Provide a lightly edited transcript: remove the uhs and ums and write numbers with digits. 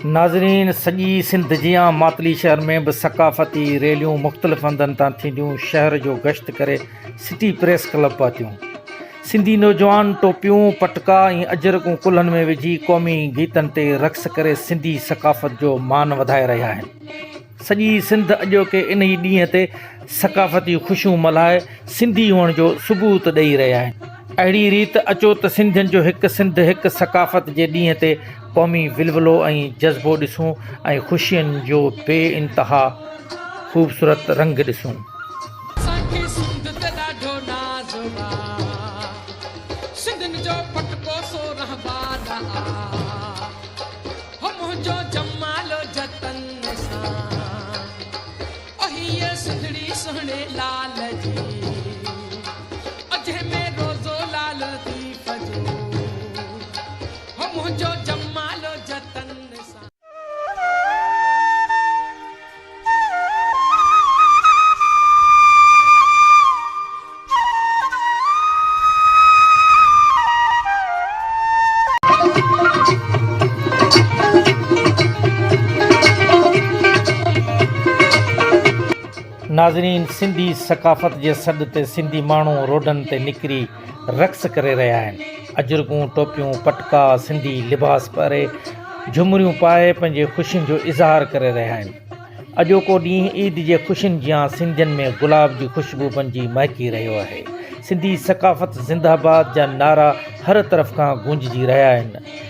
नाज़रीन, सॼी सिंध जियां मातली शहर में बि सक़ाफ़ती रैलियूं मुख़्तलिफ़ हंधनि तां थींदियूं शहर जो गश्त करे सिटी प्रेस क्लब पहुतियूं। सिंधी नौजवान टोपियूं पटका ऐं अजरकूं कुल्हनि में विझी क़ौमी गीतनि ते रक़्स करे सिंधी सक़ाफ़त जो मान वधाए रहिया आहिनि। सॼी सिंध अॼोके इन ई ॾींहं ते सक़ाफ़ती ख़ुशियूं मल्हाए सिंधी हुअण जो सबूत ॾेई रहिया आहिनि। अहिड़ी रीति अचो त सिंधियुनि जो हिकु सिंध हिकु सक़ाफ़त जे ॾींहं ते क़ौमी विलवलो ऐं जज़्बो ॾिसूं ऐं ख़ुशियुनि जो बे इंतिहा ख़ूबसूरत रंग ॾिसूं। नाज़रीन, सिंधी सक़ाफ़त जे सॾ ते सिंधी माण्हू रोडनि ते निकिरी रक़्स करे रहिया आहिनि। अजरकूं टोपियूं पटका सिंधी लिबास पारे झुमरियूं पाए पंहिंजे ख़ुशियुनि जो इज़हार करे रहिया आहिनि। अॼोको ॾींहुं ईद जे ख़ुशियुनि जियां सिंधियुनि में गुलाब जी ख़ुशबू पंहिंजी महकी रहियो आहे। सिंधी सक़ाफ़त ज़िंदाबाद जा नारा हर तरफ़ खां गूंजजी रहिया आहिनि।